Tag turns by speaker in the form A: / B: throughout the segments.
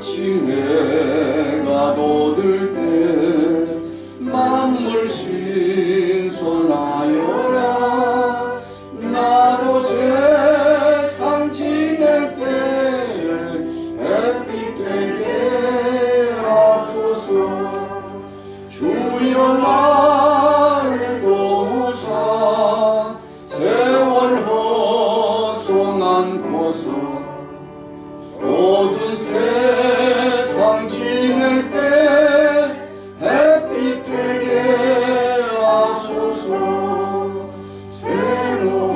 A: 치매가 돋을 때 만물 신선하여라. 나도 세상 지낼 때 햇빛 되게 하소서. 주여 나를 도우사 세월 허송 않고서 모든 세상 지낼 때 햇빛 되게 하소서. 새로운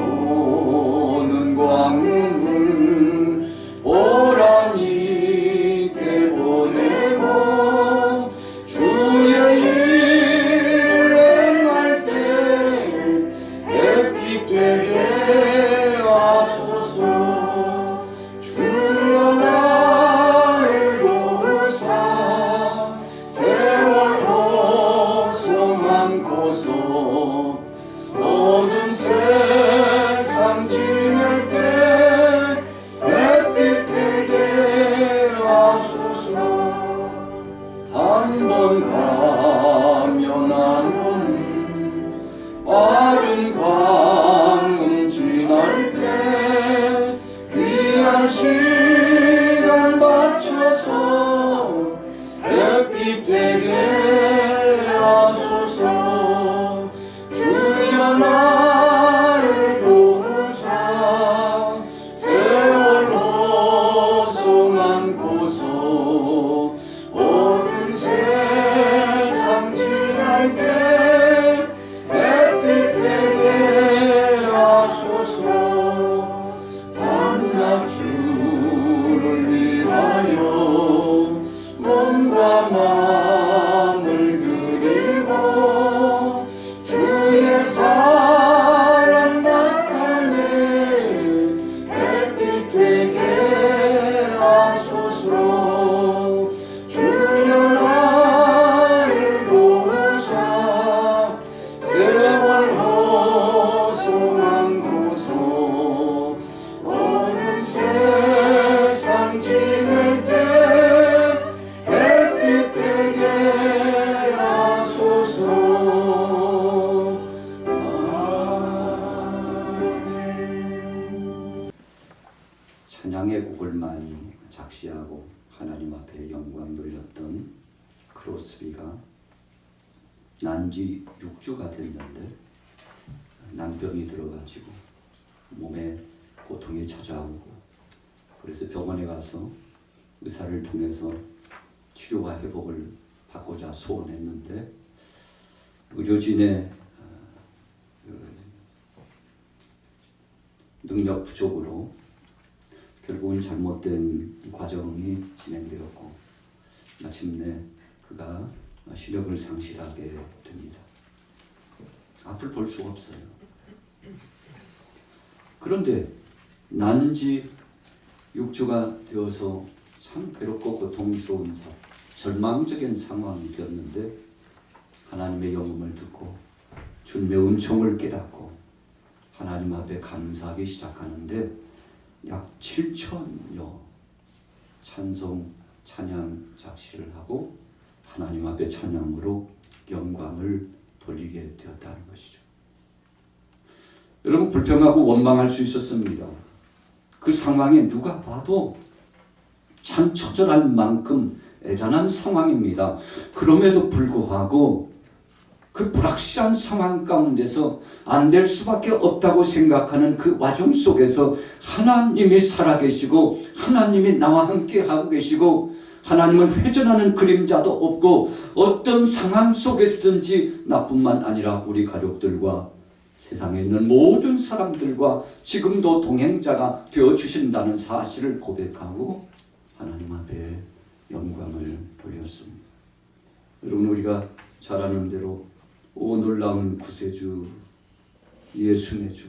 A: 광명을 보람 있게 보내고 주의 일 행할 때 햇빛 되게 하소서. 주여 나를 도우사 세월 허송 않고서 모든 세상 지낼 때 햇빛 되게 하소서. 한 번 가면 안 오는 빠른 강음 지날 때 귀한 시간 바쳐서 햇빛 되게 하소서. 주여 나를 도우사 세월 허송 않고서 모든 세상 지날 때 햇빛 되게 하소서. 반낙주를 위하여 몸과 마음을 드리고 주의 사랑 나타내 햇빛 되게 하소서. 주여 나를 도우사 세월 허송 않고서 모든 세상 지낼 때 햇빛 되게 하소서. 아멘.
B: 찬양의 곡을 많이 작시하고 하나님 앞에 영광 돌렸던 크로스비가 난지 6주가 됐는데 난병이 들어가지고 몸에 고통이 찾아오고, 그래서 병원에 가서 의사를 통해서 치료와 회복을 받고자 소원했는데 의료진의 능력 부족으로 결국은 잘못된 과정이 진행되었고 마침내 그가 시력을 상실하게 됩니다. 앞을 볼 수가 없어요. 그런데 난지 6주가 되어서 참 괴롭고 고통스러운 절망적인 상황이 되었는데 하나님의 영음을 듣고 주님의 은총을 깨닫고 하나님 앞에 감사하기 시작하는데 약 7천여 찬송, 찬양 작시를 하고 하나님 앞에 찬양으로 영광을 돌리게 되었다는 것이죠. 여러분, 불평하고 원망할 수 있었습니다. 그 상황에 누가 봐도 참 처절할 만큼 애잔한 상황입니다. 그럼에도 불구하고 그 불확실한 상황 가운데서 안 될 수밖에 없다고 생각하는 그 와중 속에서 하나님이 살아계시고 하나님이 나와 함께 하고 계시고 하나님은 회전하는 그림자도 없고 어떤 상황 속에서든지 나뿐만 아니라 우리 가족들과 세상에 있는 모든 사람들과 지금도 동행자가 되어주신다는 사실을 고백하고 하나님 앞에 영광을 돌렸습니다. 여러분, 우리가 잘 아는 대로 오 놀라운 구세주 예수의 주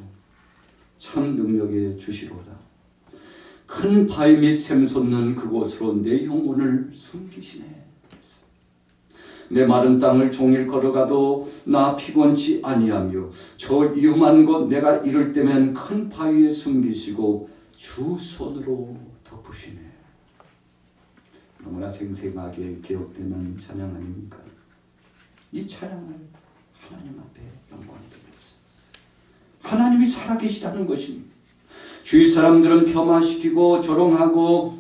B: 참 능력의 주시로다. 큰 바위 및 샘솟는 그곳으로 내 영혼을 숨기시네. 내 마른 땅을 종일 걸어가도 나 피곤치 아니하며 저 위험한 곳 내가 이를 때면 큰 바위에 숨기시고 주 손으로 덮으시네. 너무나 생생하게 기억되는 찬양 아닙니까? 이 찬양을 하나님 앞에 영광드렸어요. 하나님이 살아계시다는 것입니다. 주위 사람들은 폄하시키고 조롱하고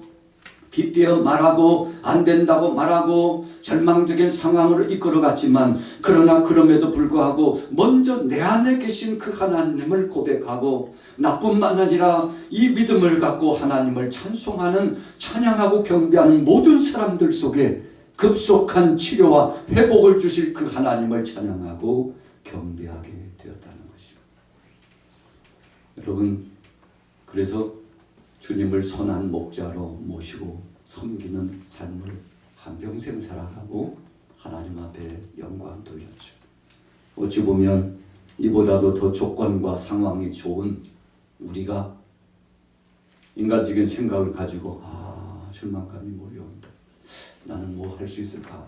B: 빗대어 말하고 안 된다고 말하고 절망적인 상황으로 이끌어갔지만, 그러나 그럼에도 불구하고 먼저 내 안에 계신 그 하나님을 고백하고 나뿐만 아니라 이 믿음을 갖고 하나님을 찬송하는, 찬양하고 경배하는 모든 사람들 속에 급속한 치료와 회복을 주실 그 하나님을 찬양하고 경배하게 되었다는 것입니다. 여러분, 그래서 주님을 선한 목자로 모시고 섬기는 삶을 한평생 살아가고 하나님 앞에 영광 돌렸죠. 어찌 보면 이보다도 더 조건과 상황이 좋은 우리가 인간적인 생각을 가지고 절망감이 몰려온다. 나는 뭐 할 수 있을까?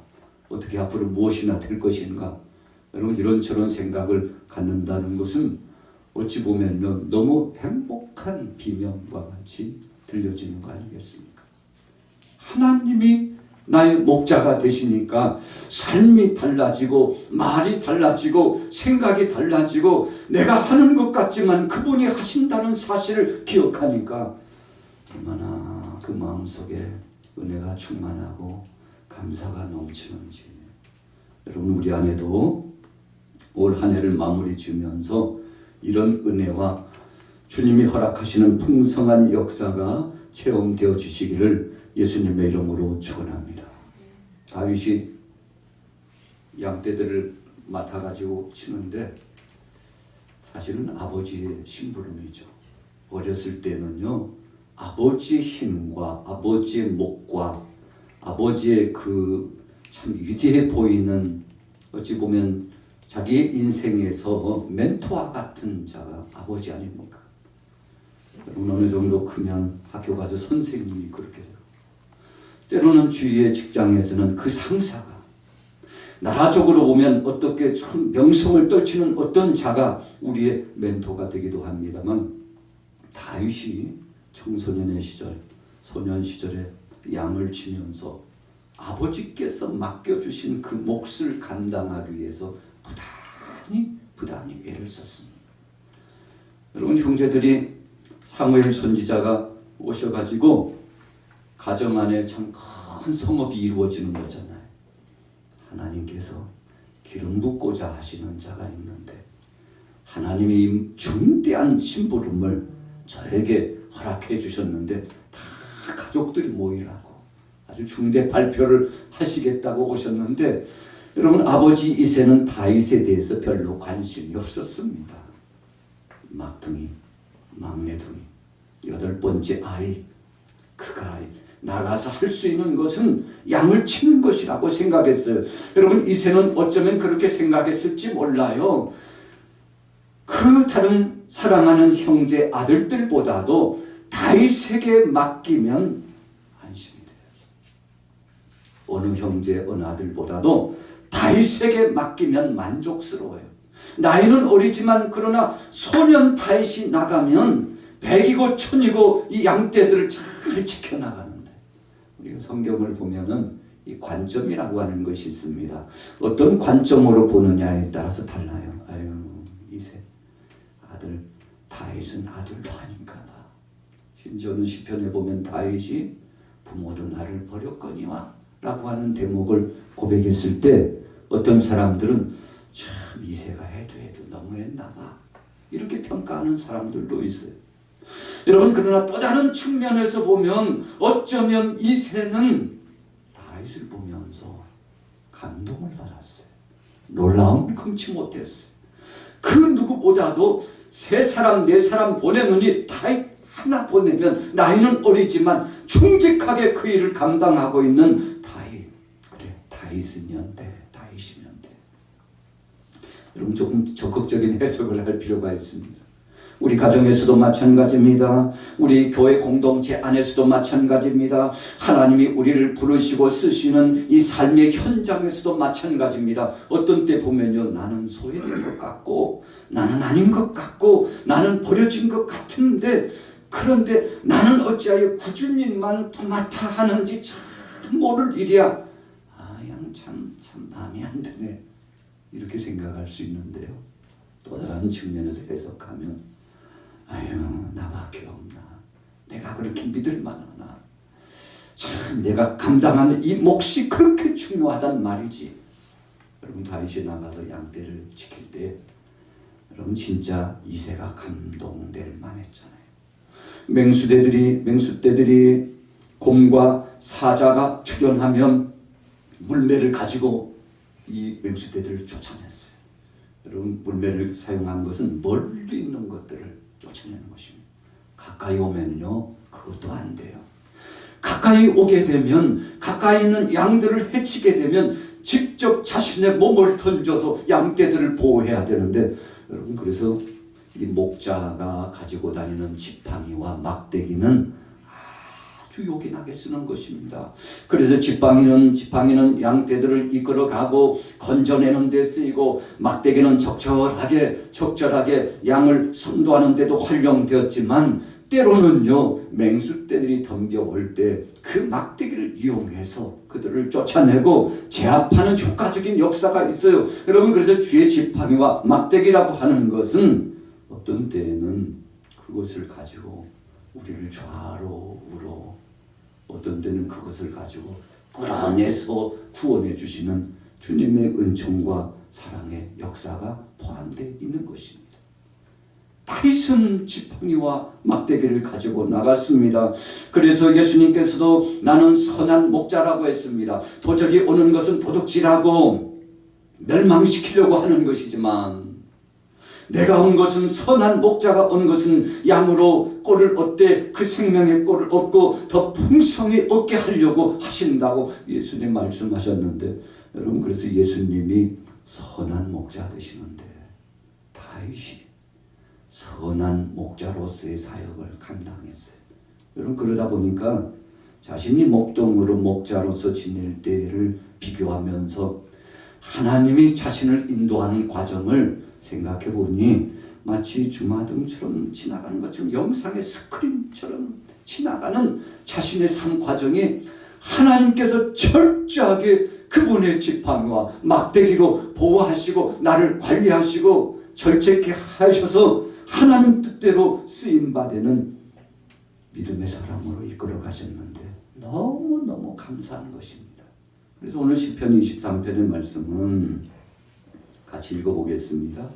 B: 어떻게 앞으로 무엇이나 될 것인가? 여러분, 이런저런 생각을 갖는다는 것은 어찌 보면 너무 행복한 비명과 같이 들려지는 거 아니겠습니까? 하나님이 나의 목자가 되시니까 삶이 달라지고 말이 달라지고 생각이 달라지고 내가 하는 것 같지만 그분이 하신다는 사실을 기억하니까 얼마나 그 마음속에 은혜가 충만하고 감사가 넘치는지. 여러분, 우리 안에도 올 한 해를 마무리 지으면서 이런 은혜와 주님이 허락하시는 풍성한 역사가 체험되어 지시기를 예수님의 이름으로 축원합니다. 다윗이 양떼들을 맡아가지고 치는데 사실은 아버지의 심부름이죠. 어렸을 때는요, 아버지의 힘과 아버지의 목과 아버지의 그 참 위대해 보이는, 어찌 보면 자기의 인생에서 멘토와 같은 자가 아버지 아닙니까? 여러분, 어느 정도 크면 학교 가서 선생님이 그렇게 되고, 때로는 주위의 직장에서는 그 상사가, 나라적으로 보면 어떻게 좀 명성을 떨치는 어떤 자가 우리의 멘토가 되기도 합니다만, 다윗이 청소년의 시절, 소년 시절에 양을 치면서 아버지께서 맡겨주신 그 몫을 감당하기 위해서 부단히 애를 썼습니다. 여러분, 형제들이 사무엘 선지자가 오셔가지고 가정 안에 참 큰 성업이 이루어지는 거잖아요. 하나님께서 기름 붓고자 하시는 자가 있는데 하나님이 중대한 심부름을 저에게 허락해 주셨는데 다 가족들이 모이라고 아주 중대 발표를 하시겠다고 오셨는데, 여러분, 아버지 이새는 다윗에 대해서 별로 관심이 없었습니다. 막둥이, 막내둥이, 8번째 아이, 그가 나가서 할 수 있는 것은 양을 치는 것이라고 생각했어요. 여러분, 이새는 어쩌면 그렇게 생각했을지 몰라요. 그 다른 사랑하는 형제 아들들보다도 다윗에게 맡기면 안심이 돼요. 어느 형제 어느 아들보다도 다윗에게 맡기면 만족스러워요. 나이는 어리지만 그러나 소년 다윗이 나가면 백이고 천이고 이 양떼들을 잘 지켜나가는데, 우리가 성경을 보면은 이 관점이라고 하는 것이 있습니다. 어떤 관점으로 보느냐에 따라서 달라요. 아유, 이새 아들 다윗은 아들도 아닌가 봐. 심지어는 시편에 보면 다윗이 부모도 나를 버렸거니와 라고 하는 대목을 고백했을 때 어떤 사람들은 참 이새가 해도 너무했나 봐, 이렇게 평가하는 사람들도 있어요. 여러분, 그러나 또 다른 측면에서 보면 어쩌면 이새는 다윗을 보면서 감동을 받았어요. 놀라움 금치 못했어요. 그 누구보다도 3사람 4사람 보내느니 다윗 하나 보내면 나이는 어리지만 충직하게 그 일을 감당하고 있는 다윗. 그래, 다윗이면 돼. 여러분, 조금 적극적인 해석을 할 필요가 있습니다. 우리 가정에서도 마찬가지입니다. 우리 교회 공동체 안에서도 마찬가지입니다. 하나님이 우리를 부르시고 쓰시는 이 삶의 현장에서도 마찬가지입니다. 어떤 때 보면요, 나는 소외된 것 같고 나는 아닌 것 같고 나는 버려진 것 같은데, 그런데 나는 어찌하여 꾸준히만 도맡아 하는지 참 모를 일이야. 양 참 마음에 안 드네. 이렇게 생각할 수 있는데요. 또 다른 측면에서 해석하면 아유 나밖에 없나. 내가 그렇게 믿을 만하나. 참 내가 감당하는 이 몫이 그렇게 중요하단 말이지. 여러분 다윗이 나가서 양떼를 지킬 때 여러분 진짜 이새가 감동될 만했잖아요. 맹수떼들이 곰과 사자가 출현하면 물매를 가지고 이 맹수떼들을 쫓아냈어요. 여러분 물매를 사용한 것은 멀리 있는 것들을 쫓아내는 것입니다. 가까이 오면요 그것도 안 돼요. 가까이 오게 되면 가까이 있는 양들을 해치게 되면 직접 자신의 몸을 던져서 양떼들을 보호해야 되는데 여러분 그래서 이 목자가 가지고 다니는 지팡이와 막대기는 아주 요긴하게 쓰는 것입니다. 그래서 지팡이는 양떼들을 이끌어가고 건져내는 데 쓰이고 막대기는 적절하게 양을 선도하는 데도 활용되었지만 때로는요 맹수떼들이 덤벼올 때 그 막대기를 이용해서 그들을 쫓아내고 제압하는 효과적인 역사가 있어요. 여러분 그래서 주의 지팡이와 막대기라고 하는 것은 어떤 때에는 그것을 가지고 우리를 좌로 우로 어떤 때는 그것을 가지고 끌어내서 구원해 주시는 주님의 은총과 사랑의 역사가 포함되어 있는 것입니다. 다윗은 지팡이와 막대기를 가지고 나갔습니다. 그래서 예수님께서도 나는 선한 목자라고 했습니다. 도적이 오는 것은 도둑질하고 멸망시키려고 하는 것이지만 내가 온 것은 선한 목자가 온 것은 양으로 꼴을 얻되 그 생명의 꼴을 얻고 더 풍성히 얻게 하려고 하신다고 예수님 말씀하셨는데 여러분 그래서 예수님이 선한 목자 되시는데 다윗이 선한 목자로서의 사역을 감당했어요. 여러분 그러다 보니까 자신이 목동으로 목자로서 지낼 때를 비교하면서 하나님이 자신을 인도하는 과정을 생각해 보니 마치 주마등처럼 지나가는 것처럼 영상의 스크린처럼 지나가는 자신의 삶 과정이 하나님께서 철저하게 그분의 지팡이와 막대기로 보호하시고 나를 관리하시고 절제케 하셔서 하나님 뜻대로 쓰임받는 믿음의 사람으로 이끌어 가셨는데 너무너무 감사한 것입니다. 그래서 오늘 시편 23편의 말씀은 같이 읽어보겠습니다.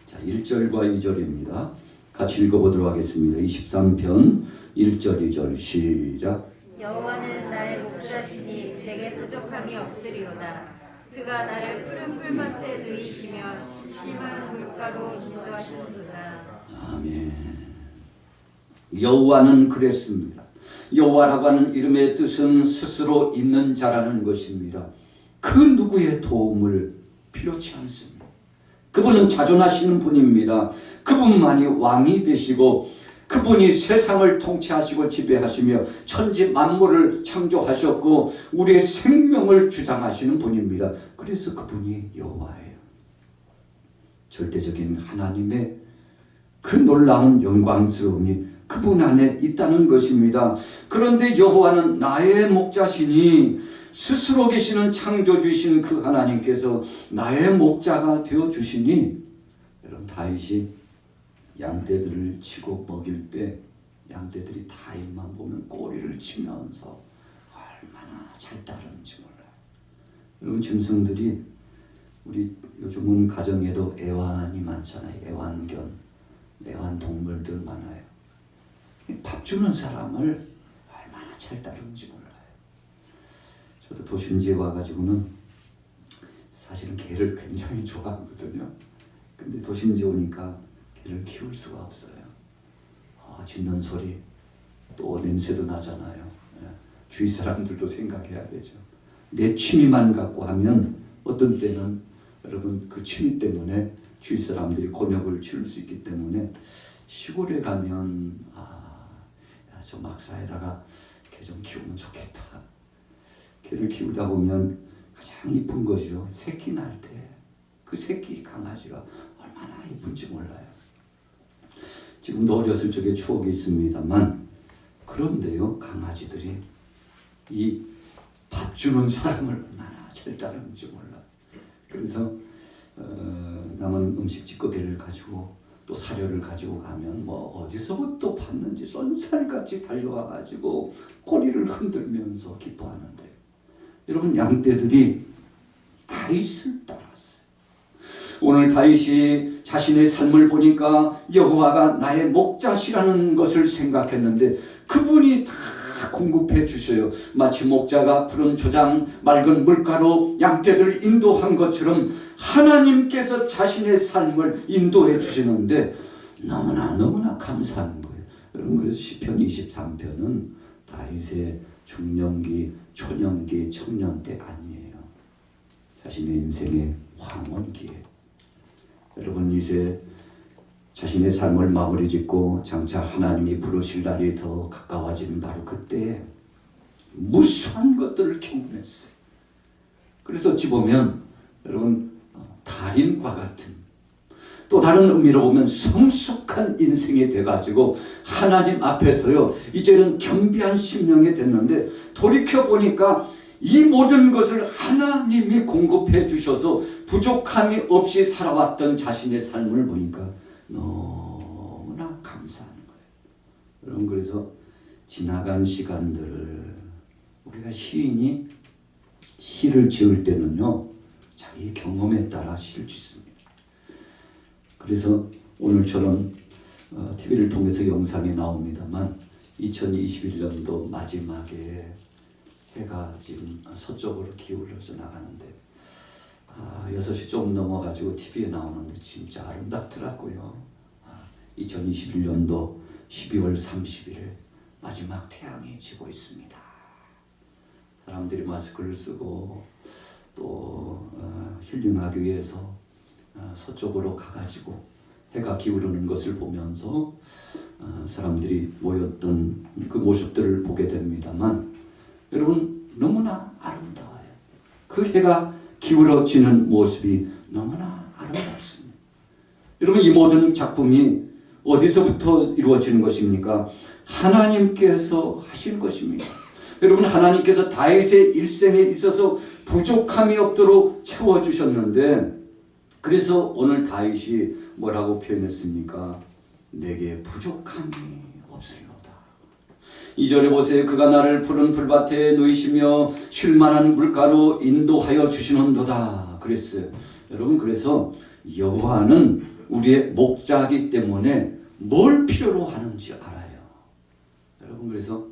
B: 자, 1절과 2절입니다. 같이 읽어보도록 하겠습니다. 23편 1절 2절 시작.
C: 여호와는 나의 목자시니 내게 부족함이 없으리로다. 그가 나를 푸른 풀밭에 누이시며 심한 물가로 인도하시는도다.
B: 아멘. 여호와는 그랬습니다. 여호와라고 하는 이름의 뜻은 스스로 있는 자라는 것입니다. 그 누구의 도움을 필요치 않습니다. 그분은 자존하시는 분입니다. 그분만이 왕이 되시고 그분이 세상을 통치하시고 지배하시며 천지 만물을 창조하셨고 우리의 생명을 주장하시는 분입니다. 그래서 그분이 여호와예요. 절대적인 하나님의 그 놀라운 영광스러움이 그분 안에 있다는 것입니다. 그런데 여호와는 나의 목자시니 스스로 계시는 창조주이신 그 하나님께서 나의 목자가 되어주시니 여러분 다윗이 양떼들을 치고 먹일 때 양떼들이 다윗만 보면 꼬리를 치면서 얼마나 잘 따르는지 몰라요. 여러분 짐승들이 우리 요즘은 가정에도 애완이 많잖아요. 애완동물들 많아요. 밥 주는 사람을 얼마나 잘 따르는지 몰라요. 저도 도심지에 와가지고는 사실은 개를 굉장히 좋아하거든요. 근데 도심지에 오니까 개를 키울 수가 없어요. 짖는 소리, 또 냄새도 나잖아요. 주위 사람들도 생각해야 되죠. 내 취미만 갖고 하면 어떤 때는 여러분 그 취미 때문에 주위 사람들이 곤욕을 치를 수 있기 때문에 시골에 가면 저 막사에다가 개 좀 키우면 좋겠다. 개를 키우다 보면 가장 이쁜 것이요. 새끼 날 때 그 새끼 강아지가 얼마나 이쁜지 몰라요. 지금도 어렸을 적에 추억이 있습니다만 그런데요 강아지들이 이 밥 주는 사람을 얼마나 잘 따르는지 몰라. 그래서 남은 음식 찌꺼기를 가지고 또 사료를 가지고 가면 뭐 어디서부터 봤는지 쏜살같이 달려와 가지고 꼬리를 흔들면서 기뻐하는데, 여러분 양떼들이 다윗을 따랐어요. 오늘 다윗이 자신의 삶을 보니까 여호와가 나의 목자시라는 것을 생각했는데 그분이 다 공급해 주셔요. 마치 목자가 푸른 초장 맑은 물가로 양떼들을 인도한 것처럼 하나님께서 자신의 삶을 인도해 주시는데 너무나 감사한 거예요. 여러분, 그래서 시편 23편은 다윗의 중년기, 초년기, 청년 때 아니에요. 자신의 인생의 황혼기에. 여러분, 이제 자신의 삶을 마무리 짓고 장차 하나님이 부르실 날이 더 가까워지는 바로 그때 무수한 것들을 경험했어요. 그래서 어찌 보면 여러분 달인과 같은, 또 다른 의미로 보면 성숙한 인생이 돼가지고 하나님 앞에서요 이제는 겸비한 심령이 됐는데, 돌이켜보니까 이 모든 것을 하나님이 공급해 주셔서 부족함이 없이 살아왔던 자신의 삶을 보니까 너무나 감사한 거예요. 여러분, 그래서 지나간 시간들을 우리가 시인이 시를 지을 때는요 자기 경험에 따라 시를 짓습니다. 그래서 오늘처럼 TV를 통해서 영상이 나옵니다만 2021년도 마지막에 해가 지금 서쪽으로 기울어서 나가는데 6시 좀 넘어가지고 TV에 나오는데 진짜 아름답더라고요. 2021년도 12월 30일 마지막 태양이 지고 있습니다. 사람들이 마스크를 쓰고 또 힐링하기 위해서 서쪽으로 가가지고 해가 기울는 것을 보면서 사람들이 모였던 그 모습들을 보게 됩니다만, 여러분 너무나 아름다워요. 그 해가 기울어지는 모습이 너무나 아름답습니다. 여러분, 이 모든 작품이 어디서부터 이루어지는 것입니까? 하나님께서 하신 것입니다. 여러분, 하나님께서 다윗의 일생에 있어서 부족함이 없도록 채워주셨는데, 그래서 오늘 다윗이 뭐라고 표현했습니까? 내게 부족함이 없으리로다. 2절에 보세요. 그가 나를 푸른 풀밭에 누이시며 쉴만한 물가로 인도하여 주시는도다 그랬어요. 여러분, 그래서 여호와는 우리의 목자이기 때문에 뭘 필요로 하는지 알아요. 여러분, 그래서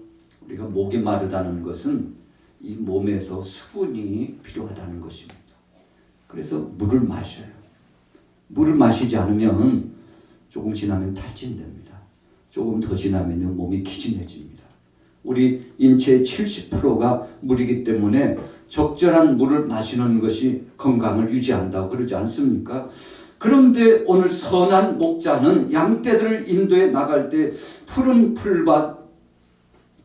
B: 우리가 목이 마르다는 것은 이 몸에서 수분이 필요하다는 것입니다. 그래서 물을 마셔요. 물을 마시지 않으면 조금 지나면 탈진됩니다. 조금 더 지나면요 몸이 기진해집니다. 우리 인체의 70%가 물이기 때문에 적절한 물을 마시는 것이 건강을 유지한다고 그러지 않습니까? 그런데 오늘 선한 목자는 양떼들을 인도해 나갈 때 푸른 풀밭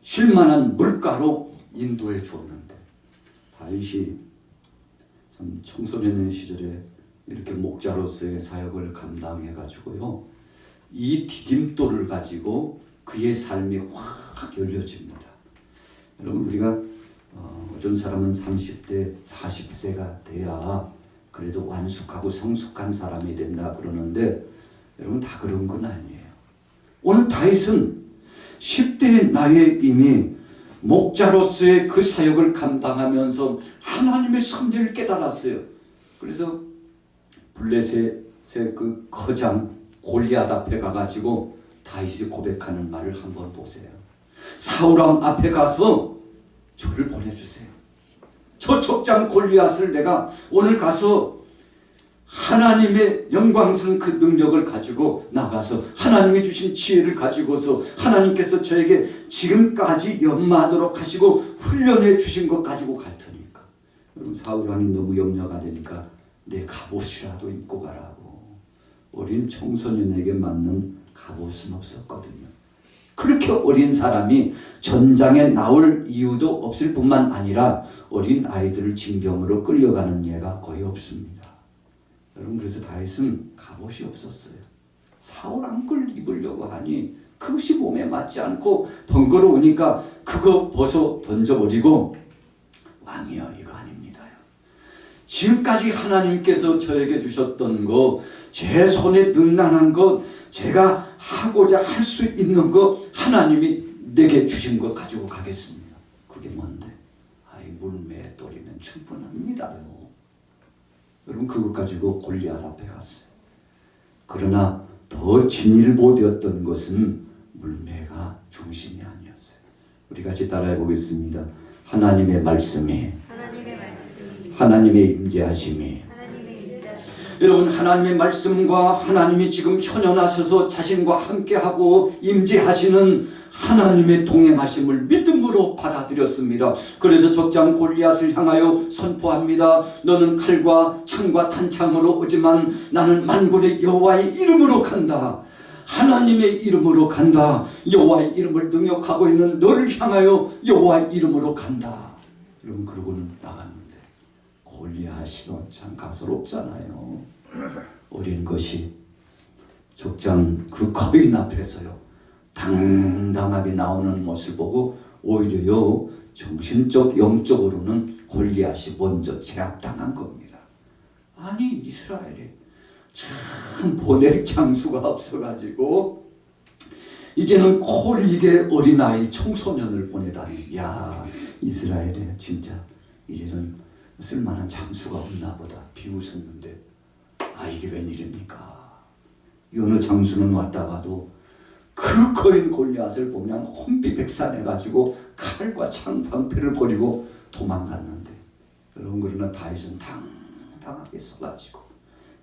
B: 쉴만한 물가로 인도해 주었는데, 다윗이 참 청소년 시절에 이렇게 목자로서의 사역을 감당해 가지고요 이 디딤돌을 가지고 그의 삶이 확 열려집니다. 여러분, 우리가 어떤 사람은 30대 40세가 돼야 그래도 완숙하고 성숙한 사람이 된다 그러는데, 여러분 다 그런 건 아니에요. 오늘 다윗은 10대의 나이에 이미 목자로서의 그 사역을 감당하면서 하나님의 섭리를 깨달았어요. 그래서 블레셋의 그 거장 골리앗 앞에 가가지고 다윗이 고백하는 말을 한번 보세요. 사울왕 앞에 가서 저를 보내주세요. 저 족장 골리앗을 내가 오늘 가서 하나님의 영광스러운 그 능력을 가지고 나가서 하나님이 주신 지혜를 가지고서 하나님께서 저에게 지금까지 연마하도록 하시고 훈련해 주신 것 가지고 갈 테니까. 여러분, 사울왕이 너무 염려가 되니까 내 갑옷이라도 입고 가라고. 어린 청소년에게 맞는 갑옷은 없었거든요. 그렇게 어린 사람이 전장에 나올 이유도 없을 뿐만 아니라 어린 아이들을 징병으로 끌려가는 예가 거의 없습니다. 여러분, 그래서 다윗은 갑옷이 없었어요. 사울 안걸 입으려고 하니 그것이 몸에 맞지 않고 번거로우니까 그거 벗어 던져버리고 왕이여 이거 아닙니다요. 지금까지 하나님께서 저에게 주셨던 것, 제 손에 능란한 것, 제가 하고자 할 수 있는 것 하나님이 내게 주신 것 가지고 가겠습니다. 그게 뭔데? 아이 물매에 또리면 충분합니다요. 여러분 그것 가지고 골리앗 앞에 갔어요. 그러나 더 진일보되었던 것은 물매가 중심이 아니었어요. 우리 같이 따라해 보겠습니다. 하나님의 말씀이 하나님의 임재하심이 여러분 하나님의 말씀과 하나님이 지금 현현하셔서 자신과 함께하고 임재하시는 하나님의 동행하심을 믿음으로 받아들였습니다. 그래서 적장 골리앗을 향하여 선포합니다. 너는 칼과 창과 탄창으로 오지만 나는 만군의 여호와의 이름으로 간다. 하나님의 이름으로 간다. 여호와의 이름을 능욕하고 있는 너를 향하여 여호와의 이름으로 간다. 여러분 그러고는 나갔는데 골리앗이 참 가소롭잖아요. 어린 것이 적장 그 거인 앞에서요 당당하게 나오는 모습을 보고 오히려요 정신적 영적으로는 골리앗이 먼저 제압당한 겁니다. 아니 이스라엘에 참 보낼 장수가 없어가지고 이제는 콜리게 어린아이 청소년을 보내다니, 야 이스라엘에 진짜 이제는 쓸만한 장수가 없나 보다 비웃었는데 아 이게 웬일입니까? 이 어느 장수는 왔다가도 그 거인 골리앗을 보면 혼비백산해가지고 칼과 창 방패를 버리고 도망갔는데 여러분 그러나 다윗은 당당하게 서가지고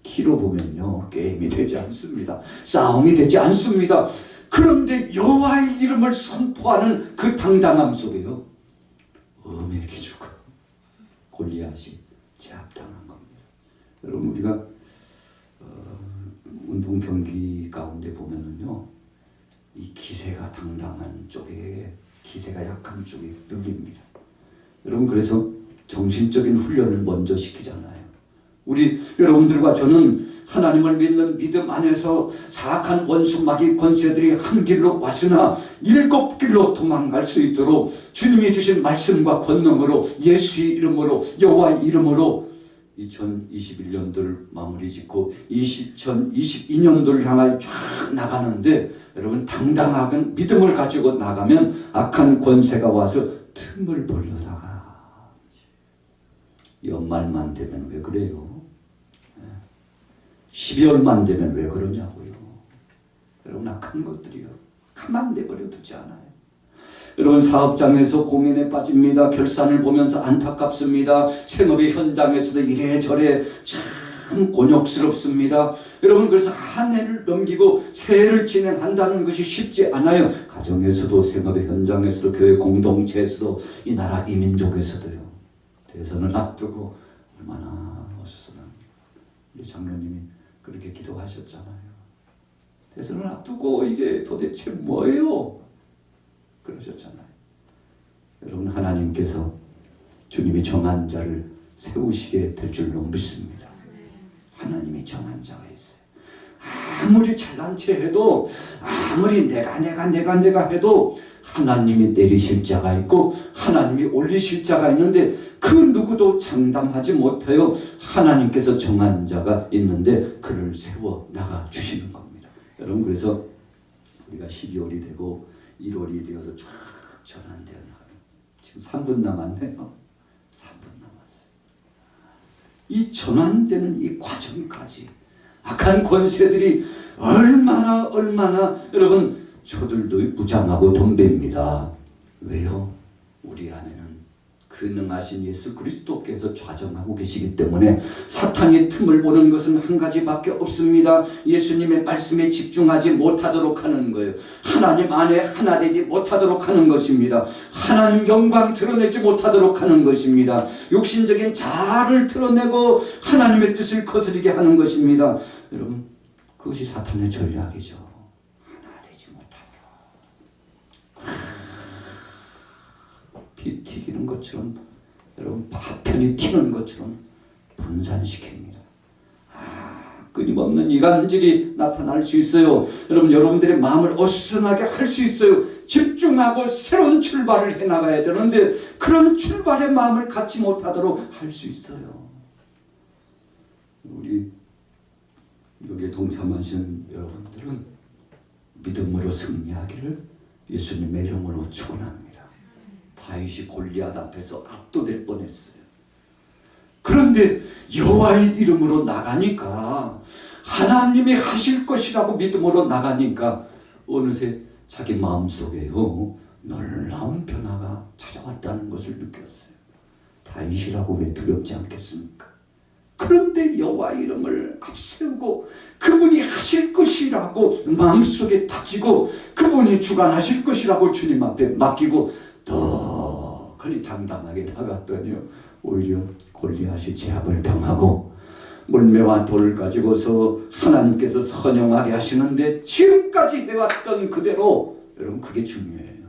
B: 키로 보면요 게임이 되지 않습니다. 싸움이 되지 않습니다. 그런데 여호와의 이름을 선포하는 그 당당함 속에요 엄의 기주가 골리앗이 제압당한 겁니다. 여러분 우리가 운동 경기 가운데 보면은요 이 기세가 당당한 쪽에 기세가 약한 쪽이 눌립니다. 여러분 그래서 정신적인 훈련을 먼저 시키잖아요. 우리 여러분들과 저는 하나님을 믿는 믿음 안에서 사악한 원수마귀 권세들이 한 길로 왔으나 7길로 도망갈 수 있도록 주님이 주신 말씀과 권능으로 예수의 이름으로 여호와의 이름으로 2021년도를 마무리 짓고 2022년도를 향하여 쫙 나가는데 여러분 당당한 믿음을 가지고 나가면 악한 권세가 와서 틈을 벌려다가 연말만 되면 왜 그래요? 12월만 되면 왜 그러냐고요. 여러분 악한 것들이요 가만 내버려 두지 않아요. 여러분 사업장에서 고민에 빠집니다. 결산을 보면서 안타깝습니다. 생업의 현장에서도 이래저래 참 곤욕스럽습니다. 여러분 그래서 한 해를 넘기고 새해를 진행한다는 것이 쉽지 않아요. 가정에서도 생업의 현장에서도 교회 공동체에서도 이 나라 이 민족에서도요. 대선을 앞두고 얼마나 어수선합니까. 우리 장로님이 그렇게 기도하셨잖아요. 대선을 앞두고 이게 도대체 뭐예요? 그러셨잖아요. 여러분 하나님께서 주님이 정한 자를 세우시게 될 줄로 믿습니다. 하나님이 정한 자가 있어요. 아무리 잘난 체 해도 아무리 내가 해도 하나님이 내리실 자가 있고 하나님이 올리실 자가 있는데 그 누구도 장담하지 못해요. 하나님께서 정한 자가 있는데 그를 세워 나가 주시는 겁니다. 여러분 그래서 우리가 12월이 되고 1월이 되어서 쫙 전환되어 나가요. 지금 3분 남았네요. 3분 남았어요. 이 전환되는 이 과정까지 악한 권세들이 얼마나 여러분 저들도 무장하고 덤벼입니다. 왜요? 우리 안에는 그 능하신 예수 그리스도께서 좌정하고 계시기 때문에 사탄이 틈을 보는 것은 한 가지밖에 없습니다. 예수님의 말씀에 집중하지 못하도록 하는 거예요. 하나님 안에 하나 되지 못하도록 하는 것입니다. 하나님 영광 드러내지 못하도록 하는 것입니다. 육신적인 자아를 드러내고 하나님의 뜻을 거스르게 하는 것입니다. 여러분 그것이 사탄의 전략이죠. 하나 되지 못하도록 피 튀기는 것처럼 여러분 파편이 튀는 것처럼 분산시킵니다. 끊임없는 없는 이간질이 나타날 수 있어요. 여러분, 여러분들의 마음을 어수선하게 할 수 있어요. 집중하고 새로운 출발을 해나가야 되는데 그런 출발의 마음을 갖지 못하도록 할 수 있어요. 우리 여기에 동참하신 여러분들은 믿음으로 승리하기를 예수님의 이름으로 축원합니다. 다윗이 골리앗 앞에서 압도될 뻔했어요. 그런데 여호와의 이름으로 나가니까, 하나님이 하실 것이라고 믿음으로 나가니까 어느새 자기 마음속에요 놀라운 변화가 찾아왔다는 것을 느꼈어요. 다윗이라고 왜 두렵지 않겠습니까? 그런데 여호와 이름을 앞세우고 그분이 하실 것이라고 마음속에 다지고 그분이 주관하실 것이라고 주님 앞에 맡기고 더 그리 당당하게 나갔더니요, 오히려 골리앗이 제압을 당하고 물매와 돌을 가지고서 하나님께서 선영하게 하시는데 지금까지 해왔던 그대로, 여러분 그게 중요해요.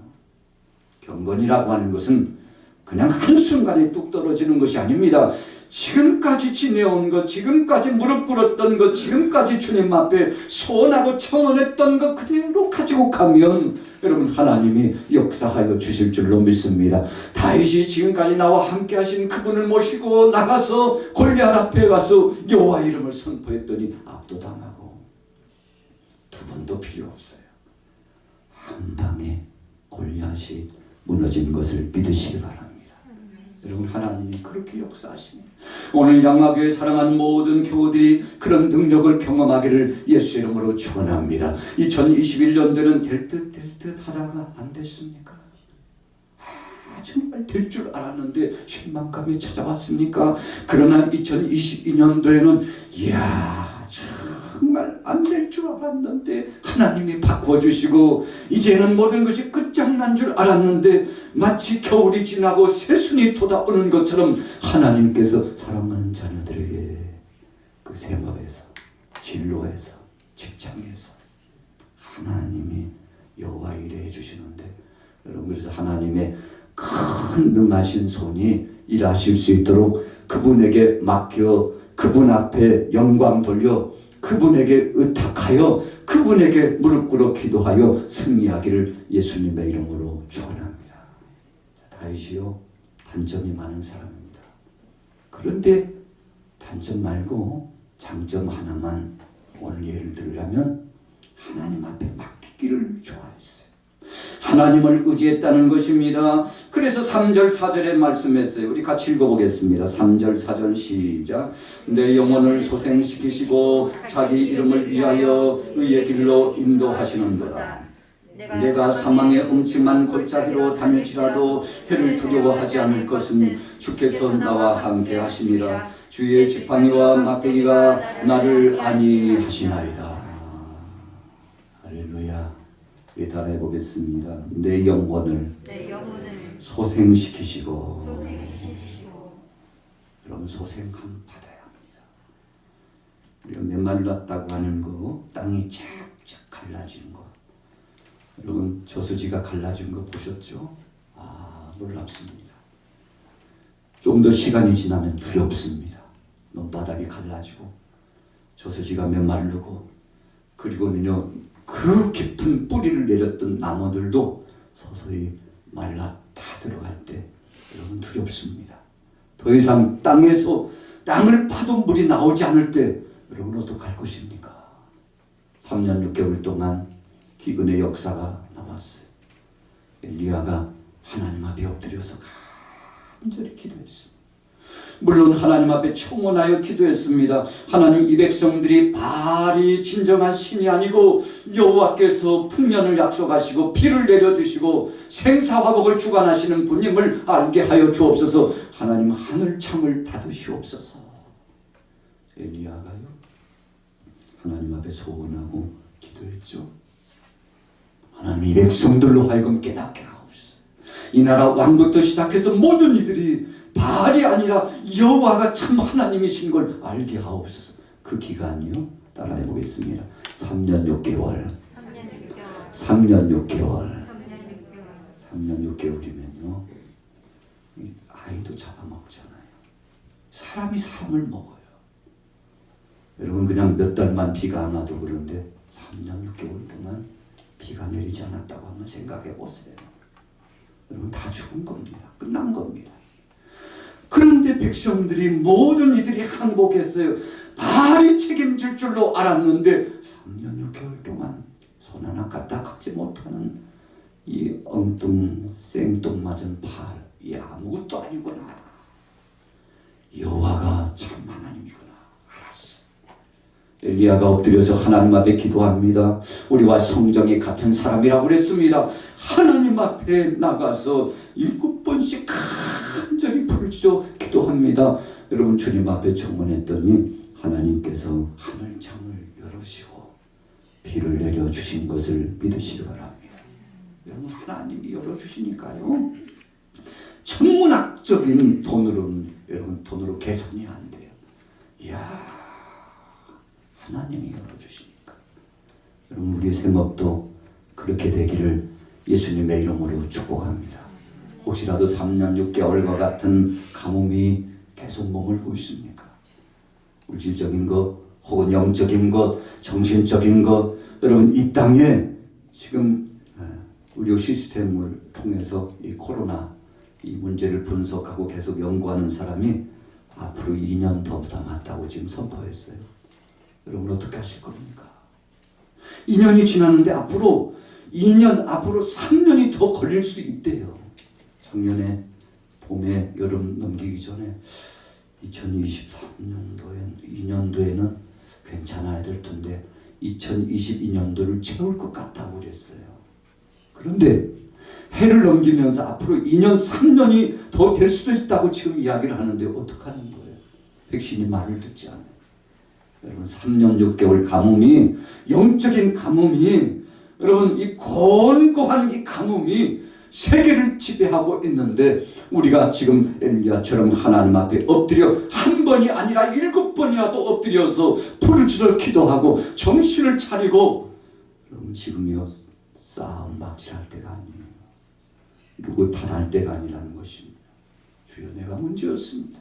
B: 경건이라고 하는 것은 그냥 한순간에 뚝 떨어지는 것이 아닙니다. 지금까지 지내온 것, 지금까지 무릎 꿇었던 것, 지금까지 주님 앞에 소원하고 청원했던 것 그대로 가지고 가면 여러분 하나님이 역사하여 주실 줄로 믿습니다. 다윗이 지금까지 나와 함께 하신 그분을 모시고 나가서 골리앗 앞에 가서 여호와 이름을 선포했더니 압도당하고 두 번도 필요 없어요. 한 방에 골리앗이 무너진 것을 믿으시기 바랍니다. 여러분, 하나님이 그렇게 역사하십니다. 오늘 양화교회 사랑하는 모든 교우들이 그런 능력을 경험하기를 예수 이름으로 축원합니다. 2021년도는 될 듯 하다가 안 됐습니까? 정말 될 줄 알았는데 실망감이 찾아왔습니까? 그러나 2022년도에는 이야 정말 안 될 줄 알았는데 하나님이 바꿔주시고 이제는 모든 것이 끝장난 줄 알았는데 마치 겨울이 지나고 새순이 돋아오는 것처럼 하나님께서 사랑하는 자녀들에게 그 생업에서, 진로에서, 직장에서 하나님이 여호와 일해 해주시는데, 여러분 그래서 하나님의 큰 능하신 손이 일하실 수 있도록 그분에게 맡겨 그분 앞에 영광 돌려 그분에게 의탁하여 그분에게 무릎 꿇어 기도하여 승리하기를 예수님의 이름으로 축원합니다. 다윗이요 단점이 많은 사람입니다. 그런데 단점 말고 장점 하나만 오늘 예를 들으라면 하나님 앞에 맡기기를 좋아했어요. 하나님을 의지했다는 것입니다. 그래서 3절 4절에 말씀했어요. 우리 같이 읽어보겠습니다. 3절 4절 시작. 내 영혼을 소생시키시고 자기 이름을 위하여 의의 길로 인도하시는도다. 내가 사망의 음침한 골짜기로 다닐지라도 해를 두려워하지 않을 것은 주께서 나와 함께 하심이라. 주의 지팡이와 막대기가 나를 안위하시나이다. 할렐루야. 우리 따라해 보겠습니다. 내 영혼을 소생시키시고, 여러분 소생함 받아야 합니다. 우리가 메말랐다고 하는 거, 땅이 쫙쫙 갈라진 거, 여러분 저수지가 갈라진 거 보셨죠? 아 놀랍습니다. 좀 더 시간이 지나면 두렵습니다. 논바닥이 갈라지고 저수지가 메마르고, 그리고는요 그 깊은 뿌리를 내렸던 나무들도 서서히 말라 다 들어갈 때 여러분 두렵습니다. 더 이상 땅을 파도 물이 나오지 않을 때 여러분 어떡할 것입니까? 3년 6개월 동안 기근의 역사가 나왔어요. 엘리야가 하나님 앞에 엎드려서 간절히 기도했습니다. 물론 하나님 앞에 청원하여 기도했습니다. 하나님, 이 백성들이 바알이 진정한 신이 아니고 여호와께서 풍년을 약속하시고 비를 내려주시고 생사화복을 주관하시는 분임을 알게 하여 주옵소서. 하나님, 하늘창을 닫으시옵소서. 엘리야가요 하나님 앞에 소원하고 기도했죠. 하나님, 이 백성들로 하여금 깨닫게 하옵소서. 이 나라 왕부터 시작해서 모든 이들이 바알이 아니라 여호와가 참 하나님이신 걸 알게 하옵소서. 그 기간이요 따라해 보겠습니다. 3년 6개월. 3년 6개월. 3년 6개월이면요 아이도 잡아먹잖아요. 사람이 사람을 먹어요. 여러분 그냥 몇 달만 비가 안 와도 그런데 3년 6개월 동안 비가 내리지 않았다고 한번 생각해 보세요. 여러분 다 죽은 겁니다. 끝난 겁니다. 그런데 백성들이 모든 이들이 항복했어요. 바알이 책임질 줄로 알았는데 3년 6개월 동안 손 하나 까딱하지 못하는 이 생뚱맞은 바알, 이 아무것도 아니구나. 여호와가 참 하나님이구나. 알았어. 엘리야가 엎드려서 하나님 앞에 기도합니다. 우리와 성정이 같은 사람이라고 그랬습니다. 하나님 앞에 나가서 7번씩 간절히 부르짖어 기도합니다. 여러분 주님 앞에 청문했더니 하나님께서 하늘창을 열으시고 비를 내려주신 것을 믿으시기 바랍니다. 여러분 하나님이 열어주시니까요. 천문학적인 돈으로는 여러분 돈으로 계산이 안 돼요. 이야 하나님이 열어주시니까. 여러분 우리 생업도 그렇게 되기를 예수님의 이름으로 축복합니다. 혹시라도 3년 6개월과 같은 가뭄이 계속 머물고 있습니까? 물질적인 것 혹은 영적인 것 정신적인 것 여러분 이 땅에 지금 의료 시스템을 통해서 이 코로나 이 문제를 분석하고 계속 연구하는 사람이 앞으로 2년 더 남았다고 지금 선포했어요. 여러분 어떻게 하실 겁니까? 2년이 지났는데 앞으로 2년, 앞으로 3년이 더 걸릴 수 있대요. 작년에 봄에 여름 넘기기 전에 2023년도에는 괜찮아야 될 텐데 2022년도를 채울 것 같다고 그랬어요. 그런데 해를 넘기면서 앞으로 2년, 3년이 더 될 수도 있다고 지금 이야기를 하는데 어떡하는 거예요? 백신이 말을 듣지 않아요. 여러분 3년 6개월 가뭄이 영적인 가뭄이 여러분 이 곤고한 이 가뭄이 세계를 지배하고 있는데 우리가 지금 엘리야처럼 하나님 앞에 엎드려 한 번이 아니라 7번이라도 엎드려서 부르짖어 기도하고 정신을 차리고 여러분 지금이요 싸움 막질할 때가 아니에요. 누구 탓할 때가 아니라는 것입니다. 주여 내가 문제였습니다.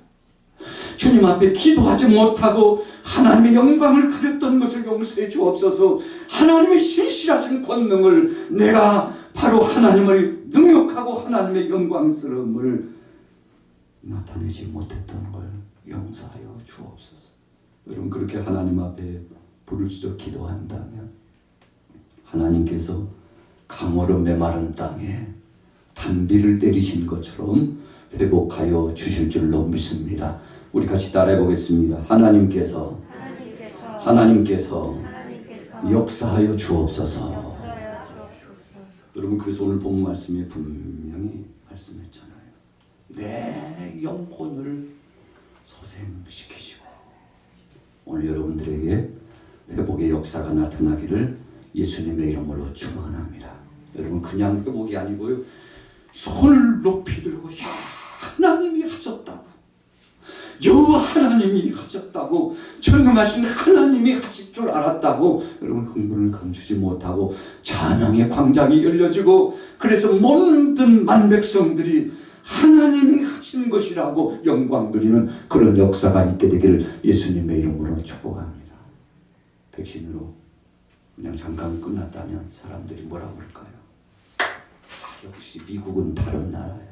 B: 주님 앞에 기도하지 못하고 하나님의 영광을 가렸던 것을 용서해 주옵소서. 하나님의 신실하신 권능을 내가 바로 하나님을 능욕하고 하나님의 영광스러움을 나타내지 못했던 걸 용서하여 주옵소서. 여러분 그렇게 하나님 앞에 부르짖어 기도한다면 하나님께서 강으로 메마른 땅에 단비를 내리신 것처럼 회복하여 주실 줄로 믿습니다. 우리 같이 따라해 보겠습니다. 하나님께서 역사하여 주옵소서. 여러분 그래서 오늘 본 말씀에 분명히 말씀했잖아요. 내 영혼을 소생시키시고 오늘 여러분들에게 회복의 역사가 나타나기를 예수님의 이름으로 축원합니다. 여러분 그냥 회복이 아니고요. 손을 높이 들고 야 하나님이 하셨다고 여호와 하나님이 하셨다고 전능하신 하나님이 하실 줄 알았다고 여러분 흥분을 감추지 못하고 찬양의 광장이 열려지고 그래서 모든 만백성들이 하나님이 하신 것이라고 영광 누리는 그런 역사가 있게 되기를 예수님의 이름으로 축복합니다. 백신으로 그냥 잠깐 끝났다면 사람들이 뭐라고 그럴까요? 역시 미국은 다른 나라야.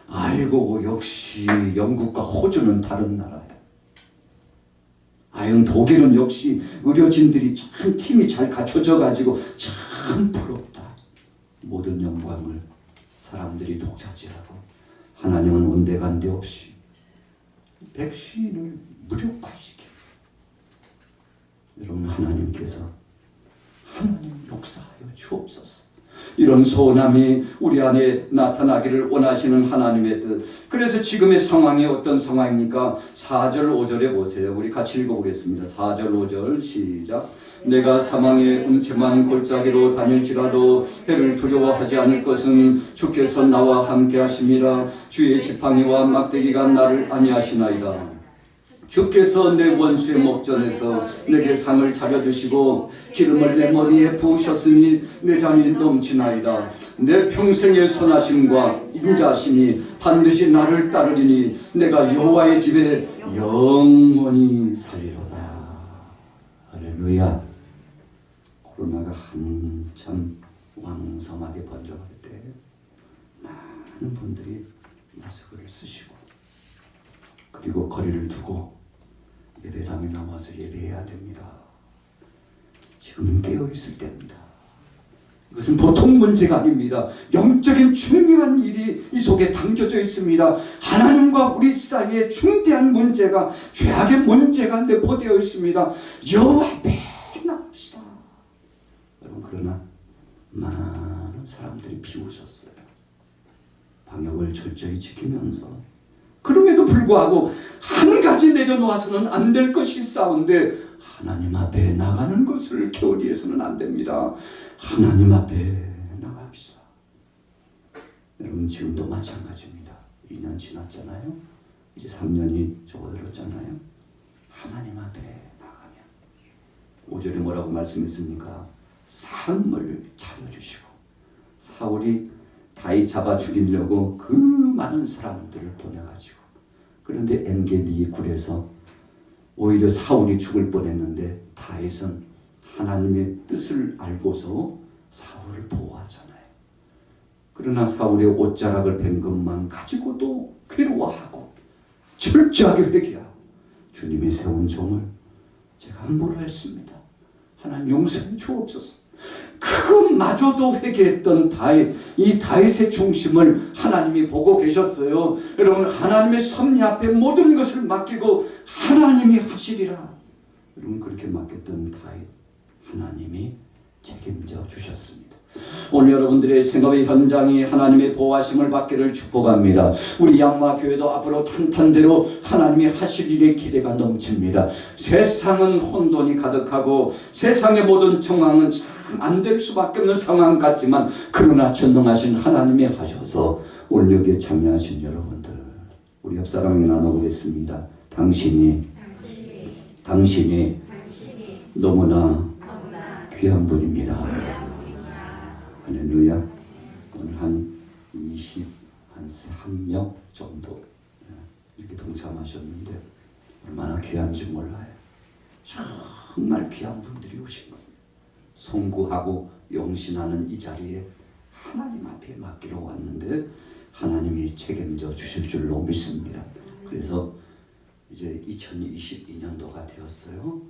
B: 아이고 역시 영국과 호주는 다른 나라야. 아유 독일은 역시 의료진들이 참 팀이 잘 갖춰져 가지고 참 부럽다. 모든 영광을 사람들이 독차지하고 하나님은 온데간데 없이 백신을 무력화시켰어. 여러분 하나님께서 하나님 역사하여 주옵소서. 이런 소원함이 우리 안에 나타나기를 원하시는 하나님의 뜻. 그래서 지금의 상황이 어떤 상황입니까? 4절 5절에 보세요. 우리 같이 읽어보겠습니다. 4절 5절 시작. 내가 사망의 음침한 골짜기로 다닐지라도 해를 두려워하지 않을 것은 주께서 나와 함께 하심이라. 주의 지팡이와 막대기가 나를 안위하시나이다. 주께서 내 원수의 목전에서 내게 상을 차려주시고 기름을 내 머리에 부으셨으니 내 잔이 넘치나이다. 내 평생의 선하심과 인자심이 반드시 나를 따르리니 내가 여호와의 집에 영원히 살리로다. 할렐루야. 코로나가 한참 왕성하게 번져갈 때 많은 분들이 마스크를 쓰시고 그리고 거리를 두고 예배당에 나와서 예배해야 됩니다. 지금은 깨어있을 때입니다. 이것은 보통 문제가 아닙니다. 영적인 중요한 일이 이 속에 담겨져 있습니다. 하나님과 우리 사이에 중대한 문제가, 죄악의 문제가 내포되어 있습니다. 여호와 앞에 나옵시다. 여러분, 그러나 많은 사람들이 비웃었어요. 방역을 철저히 지키면서. 그럼에도 불구하고 한 가지 내려놓아서는 안 될 것이 있사온데 하나님 앞에 나가는 것을 게을리해서는 안 됩니다. 하나님 앞에 나갑시다. 여러분, 지금도 마찬가지입니다. 2년 지났잖아요. 이제 3년이 접어들었잖아요. 하나님 앞에 나가면 5절에 뭐라고 말씀했습니까? 삶을 차려주시고 사울이 다윗 잡아 죽이려고 그 많은 사람들을 보내가지고 그런데 엔게디 굴에서 오히려 사울이 죽을 뻔했는데 다윗은 하나님의 뜻을 알고서 사울을 보호하잖아요. 그러나 사울의 옷자락을 뺀 것만 가지고도 괴로워하고 철저하게 회개하고 주님이 세운 종을 제가 함부로 했습니다. 하나님 용서해 주옵소서. 그것마저도 회개했던 다윗, 이 다윗의 중심을 하나님이 보고 계셨어요. 여러분, 하나님의 섭리 앞에 모든 것을 맡기고 하나님이 하시리라. 여러분, 그렇게 맡겼던 다윗, 하나님이 책임져 주셨습니다. 오늘 여러분들의 생업의 현장이 하나님의 보호하심을 받기를 축복합니다. 우리 양마교회도 앞으로 탄탄대로 하나님이 하실 일의 기대가 넘칩니다. 세상은 혼돈이 가득하고 세상의 모든 정황은 안 될 수밖에 없는 상황 같지만 그러나 전능하신 하나님이 하셔서 오늘 여기에 참여하신 여러분들, 우리 옆 사람이 나눠보겠습니다. 당신이 너무나 귀한 분입니다. 할렐루야. 오늘 한 23명 정도 이렇게 동참하셨는데 얼마나 귀한지 몰라요. 정말 귀한 분들이 오신 겁니다. 송구하고 용신하는 이 자리에 하나님 앞에 맡기러 왔는데 하나님이 책임져 주실 줄로 믿습니다. 그래서 이제 2022년도가 되었어요.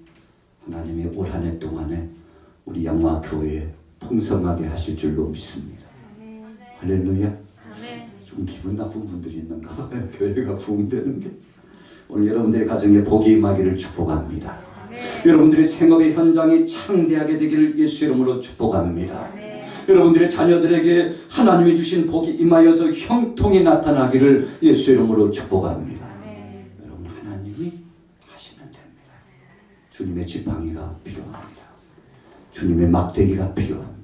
B: 하나님의 올 한 해 동안에 우리 양화교회에 풍성하게 하실 줄로 믿습니다. 할렐루야. 좀 기분 나쁜 분들이 있는가 봐요. 교회가 부흥되는 게. 오늘 여러분들의 가정에 복이 임하기를 축복합니다. 여러분들의 생업의 현장이 창대하게 되기를 예수 이름으로 축복합니다. 여러분들의 자녀들에게 하나님이 주신 복이 임하여서 형통이 나타나기를 예수 이름으로 축복합니다. 여러분, 하나님이 하시면 됩니다. 주님의 지팡이가 필요합니다. 주님의 막대기가 필요합니다.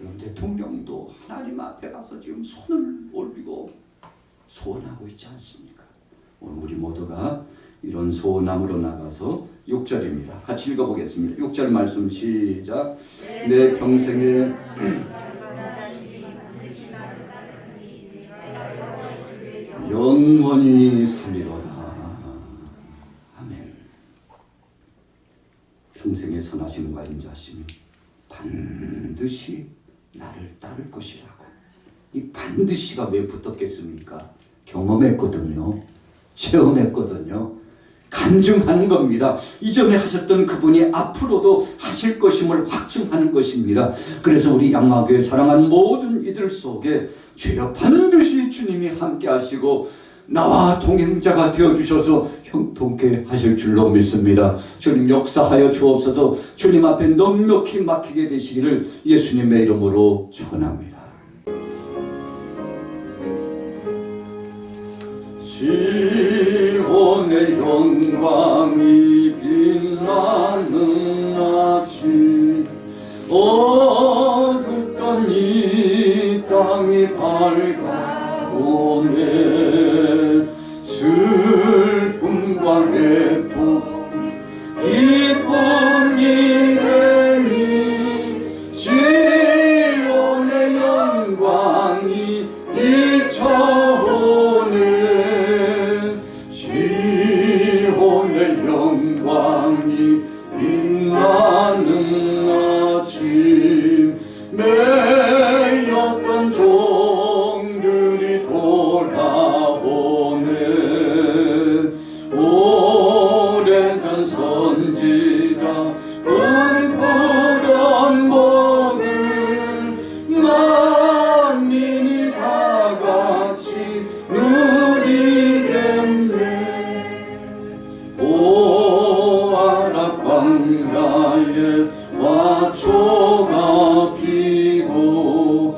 B: 여러분, 대통령도 하나님 앞에 가서 지금 손을 올리고 소원하고 있지 않습니까? 오늘 우리 모두가 이런 소원함으로 나가서 6절입니다. 같이 읽어보겠습니다. 6절 말씀 시작. 내 평생에 영원히 살리로다. 아멘. 평생의 선하심과 인자심이 반드시 나를 따를 것이라고. 이 반드시가 왜 붙었겠습니까? 경험했거든요. 체험했거든요. 간증하는 겁니다. 이전에 하셨던 그분이 앞으로도 하실 것임을 확증하는 것입니다. 그래서 우리 양화교회 사랑하는 모든 이들 속에 주여 반드시 주님이 함께 하시고 나와 동행자가 되어주셔서 형통케 하실 줄로 믿습니다. 주님 역사하여 주옵소서. 주님 앞에 넉넉히 맡기게 되시기를 예수님의 이름으로 축원합니다. 시온의 영광이 빛나는 아침 어둡던 이 땅이 밝아오네 슬픔과 애통 기쁨이 되니 시온의 영광이 비춰오네 시온의 영광이 빛나는
A: 아니고